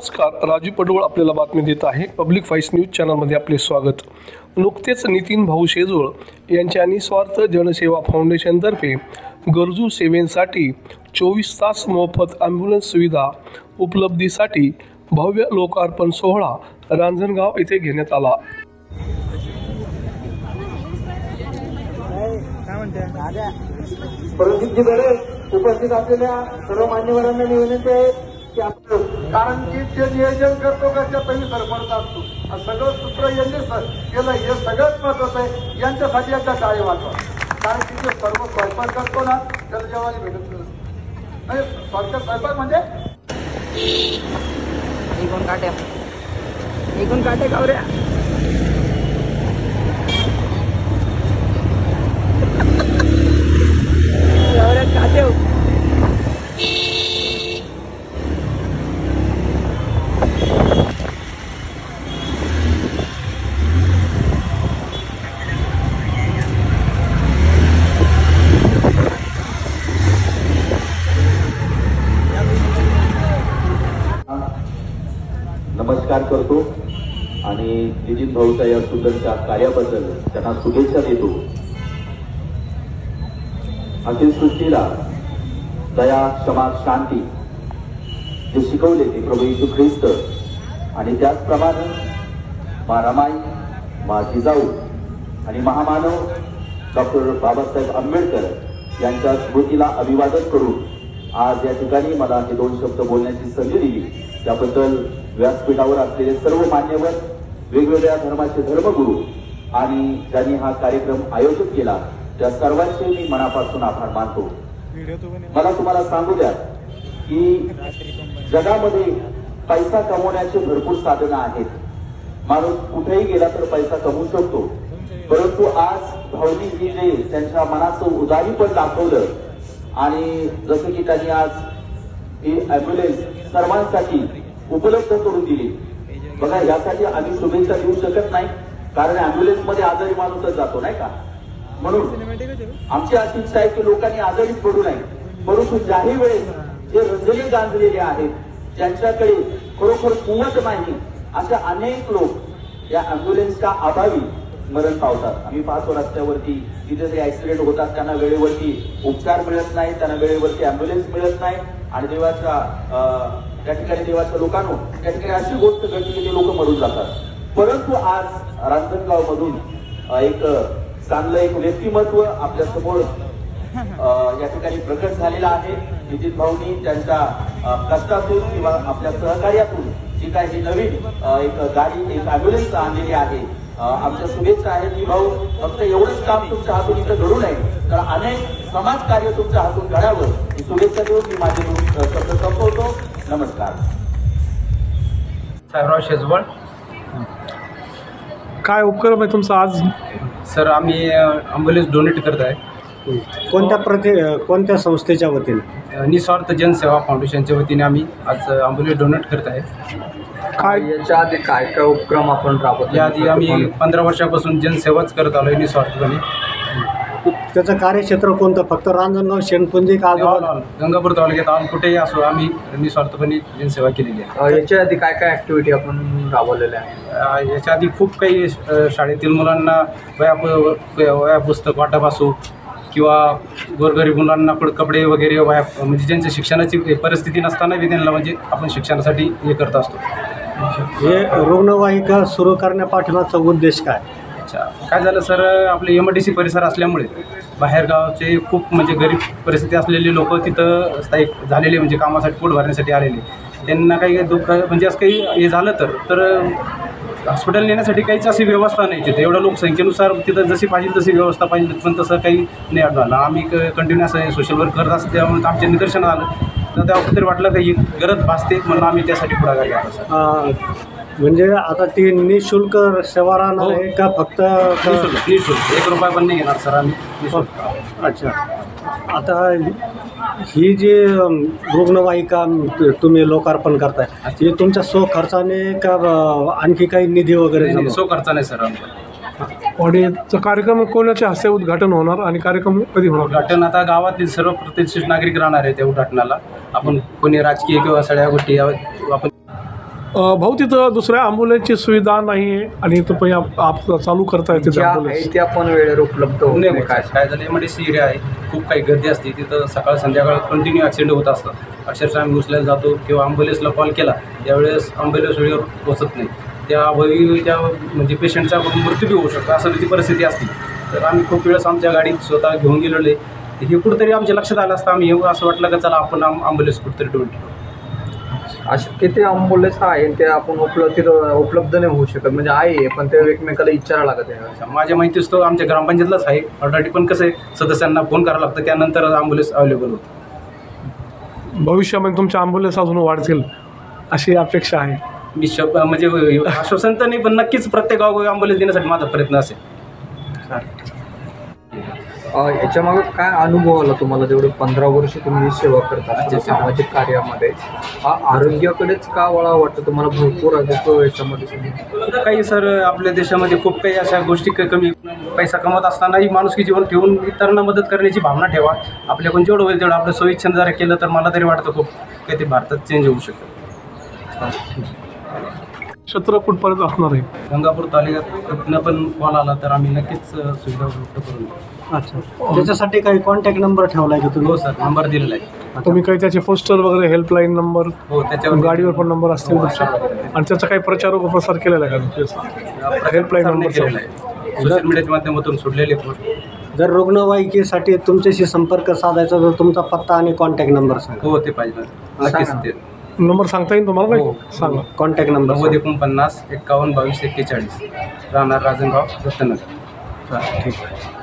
नमस्कार, राजू पडवळ आपल्याला बातमी देत आहे। पब्लिक व्हॉइस न्यूज चॅनलमध्ये आपले स्वागत। नुकतेच नितीन भाऊ शेजवळ यांच्या निस्वार्थ जनसेवा फाउंडेशनतर्फे गरजू सेवेसाठी 24 तास मोफत ॲम्ब्युलन्स सुविधा उपलब्धीसाठी भव्य लोकार्पण सोहळा रांजणगाव येथे घेण्यात आला। उपस्थित असलेल्या सर्व मान्यवरांना मी विनंती आहे की आपण, कारण की जे नियोजन करतो कशातही सरपंच असतो, सगळं सूत्र यांनी केलं, हे सगळ्यात महत्वाचं आहे। यांच्यासाठी एकदा टाळी वाजवा, कारण की जे सर्व स्वयंपाक करतो ना त्याला जेवायला भेटत नाही। स्वयंपाक म्हणजे एकूण काटे गावऱ्या काटे नमस्कार करतो आणि नितीन भाऊच्या या सुंदरच्या कार्याबद्दल त्यांना शुभेच्छा देतो। अखिल सृष्टीला दया, क्षमा, शांती जे शिकवले ते प्रभू येशू ख्रिस्त आणि त्याचप्रमाणे मा रमाई, मा जिजाऊ आणि महामानव डॉक्टर बाबासाहेब आंबेडकर यांच्या स्मृतीला अभिवादन करून आज या ठिकाणी मला हे दोन शब्द बोलण्याची संधी दिली, त्याबद्दल व्यासपीठावर असलेले सर्व मान्यवर, वेगवेगळ्या धर्माचे धर्मगुरू आणि ज्यांनी हा कार्यक्रम आयोजित केला त्या सर्वांचे मी मनापासून आभार मानतो। मला तुम्हाला सांगू द्या की जगामध्ये पैसा कमवण्याचे भरपूर साधनं आहेत, माणूस कुठेही गेला तर पैसा कमवू शकतो, परंतु आज भाऊनी जे त्यांच्या मनाचं उदारीपण दाखवलं आणि जसं की त्यांनी आज ही ॲम्ब्युलन्स सर्वांसाठी उपलब्ध करून दिली। बघा, यासाठी आम्ही शुभेच्छा देऊ शकत नाही, कारण ॲम्ब्युलन्स मध्ये आजारी माणूसच जातो नाही का, म्हणून आमची अशी इच्छा आहे की लोकांनी आजारी पडू नये, परंतु ज्याही वेळेस जे रंजनी गांजलेले आहेत, ज्यांच्याकडे खरोखर कुवत नाही, अशा अनेक लोक या ॲम्ब्युलन्सच्या अभावी मरण पावतात। आम्ही पाहतो रस्त्यावरती जिथे जे ऍक्सिडेंट होतात त्यांना वेळेवरती उपचार मिळत नाही, त्यांना वेळेवरती ॲम्ब्युलन्स मिळत नाही आणि त्या ठिकाणी देवाच्या लोकांनो त्या ठिकाणी अशी गोष्ट घडली की ते लोक मरून जातात। परंतु आज रांजणगाव मधून एक चांगलं एक व्यक्तिमत्व आपल्या समोर या ठिकाणी प्रकट झालेला आहे। नितीन भाऊनी त्यांच्या कष्टातून किंवा आपल्या सहकार्यातून जी काही नवीन एक गाडी, एक ॲम्ब्युलन्स आणलेली आहे, आमच्या शुभेच्छा आहेत की भाऊ फक्त एवढंच काम तुमच्या हातून इथं घडू नये, तर अनेक समाज कार्य तुमच्या हातून घडावं ही शुभेच्छा देऊन मी माझे शब्द संपवतो। नमस्कार। साहेबराव शेजवळ। काय उपक्रम आहे तुमचा आज? सर, आम्ही ॲम्ब्युलन्स डोनेट करत आहे। कोणत्या संस्थेच्या वतीने? निस्वार्थ जनसेवा फाउंडेशनच्या वतीने आम्ही आज ॲम्ब्युलन्स डोनेट करत आहे। काय याच्या आधी काय काय उपक्रम आपण राबवतो? याआधी आम्ही 15 वर्षापासून जनसेवाच करत आलो निस्वार्थपणे। त्याचं कार्यक्षेत्र कोणतं? फक्त रांजणगाव, शेणपुंजी का गंगापूर तालुक्यात आम्ही कुठेही असो आम्ही निस्वार्थपणे जनसेवा केलेली आहे। याच्या आधी काय काय ॲक्टिव्हिटी आपण राबवलेल्या आहे? याच्या आधी खूप काही शाळेतील मुलांना वया पुस्तक वाटप असो किंवा गोरगरीब मुलांना कपडे वगैरे म्हणजे ज्यांच्या शिक्षणाची परिस्थिती नसताना बी त्यांना म्हणजे आपण शिक्षणासाठी हे करत असतो। हे रुग्णवाहिका सुरू करण्यापाठीमागचा उद्देश काय? अच्छा, काय झालं सर, आपले MIDC परिसर असल्यामुळे बाहेरगावचे खूप म्हणजे गरीब परिस्थिती असलेले लोक तिथं स्थायिक झालेले, म्हणजे कामासाठी पोट भरण्यासाठी आलेले, त्यांना काही दुःख म्हणजे असं काही हे झालं तर हॉस्पिटल नेण्यासाठी काहीच अशी व्यवस्था नाही तिथे। एवढ्या लोकसंख्येनुसार तिथं जशी पाहिजे तशी व्यवस्था पाहिजे, पण तसं काही नाही आढळलं। आम्ही कंटिन्यू असं सोशल वर्क करत असतो, त्यामुळे आमच्या निदर्शनात आलं, तर तेव्हा तरी वाटलं की ही गरज भासते म्हणून आम्ही त्यासाठी पुढाकार घेतला। म्हणजे आता ती निःशुल्क सेवा राहणार आहे का? फक्त निःशुल्क 1 रुपया पण नाही घेणार सर आम्ही निःशुल्क। अच्छा, आता ही जी रुग्णवाहिका तुम्ही लोकार्पण करताय, ही तुमच्या स्वखर्चाने का आणखी काही निधी वगैरे? स्वखर्चाने सर आमचा। ऑडिओचा कार्यक्रम कोणाच्या हस्ते उद्घाटन होणार आणि कार्यक्रम कधी होणार? उद्घाटन आता गावातील सर्व प्रतिष्ठित नागरिक राहणार आहे त्या उद्घाटनाला। आपण कोणी राजकीय किंवा सगळ्या गोष्टी आपण भाऊ तिथं दुसऱ्या ॲम्ब्युलन्सची सुविधा नाही आहे आणि तो पण आप चालू करता येते ज्या ॲम्ब्युलन्स. आहे त्या पण वेळेवर उपलब्ध होत नाही नाही होत. काय काय झालं एमआयडीसी एरिया आहे, खूप काही गर्दी असते तिथं, सकाळ संध्याकाळ कंटिन्यू ॲक्सिडेंट होत असतात. अक्षरशः आम्ही उचलायला जातो किंवा ॲम्ब्युलन्सला कॉल केला त्यावेळेस ॲम्ब्युलन्स वेळेवर पोचत नाही. त्यावेळी त्या म्हणजे पेशंटचा मृत्यू बी होऊ शकतो, असं ती परिस्थिती असते. तर आम्ही खूप वेळेस आमच्या गाडीत स्वतः घेऊन गेलेलो आहे. हे कुठंतरी आमच्या लक्षात आलं असतं, आम्ही असं वाटलं का चला आपण ॲम्ब्युलन्स कुठंतरी ठेवून ठेवू. असे किती ॲम्ब्युलन्स आहे ते आपण उपलब्ध नाही होऊ शकत, म्हणजे आहे पण ते एकमेकाला विचारावं लागत आहे. माझ्या माहितीच तो आमच्या ग्रामपंचायतलाच आहे ऑलरेडी, पण कसं आहे सदस्यांना फोन करावं लागतं, त्यानंतर ॲम्ब्युलन्स अवेलेबल होतं. भविष्यामध्ये तुमच्या ॲम्ब्युलन्स अजून वाढतील अशी अपेक्षा आहे. मी म्हणजे आश्वासन तर नाही, पण नक्कीच प्रत्येक गावोगावी ॲम्ब्युलन्स देण्यासाठी माझा प्रयत्न असेल. याच्यामागे काय अनुभव आला तुम्हाला, जेवढे 15 वर्ष तुम्ही ही सेवा करता सामाजिक कार्यामध्ये, हा आरोग्याकडेच का वळा वाटतं तुम्हाला? भरपूर अनुभव याच्यामध्ये काही सर आपल्या देशामध्ये खूप काही अशा गोष्टी कमी पैसा कमवत असतानाही माणुसकी जीवन ठेवून इतरांना मदत करण्याची भावना ठेवा. आपल्याकडून जेवढं होईल तेवढं आपलं स्वइच्छेनं जर केलं तर मला तरी वाटतं खूप काही ते भारतात चेंज होऊ शकतं. क्षेत्र कुठपर्यंत असणार आहे? गंगापूर तालुक्यात पण कॉल आला तर आम्ही नक्कीच सुविधा उपलब्ध करून देऊ. अच्छा, त्याच्यासाठी काही कॉन्टॅक्ट नंबर ठेवला आहे का तुम्ही? हो सर, नंबर दिलेला आहे. तुम्ही काही त्याचे पोस्टर वगैरे हेल्पलाईन नंबर हो, त्याच्यावर गाडीवर पण नंबर असतील तुमचे? आणि त्याचा काही प्रचार व प्रसार केलेला आहे का? हेल्पलाईन नंबर केलेला आहे, सोशल मीडियाच्या माध्यमातून सोडलेले पोस्ट. जर रुग्णवाहिकेसाठी तुमच्याशी संपर्क साधायचा तर तुमचा पत्ता आणि कॉन्टॅक्ट नंबर सांगा. हो, ते पाहिजे नक्कीच. ते नंबर सांगता येईल तुम्हाला? नाही सांगा. कॉन्टॅक्ट नंबर 90 49 51 22 41, राहणार राजनगाव, दत्तनगर. ठीक आहे.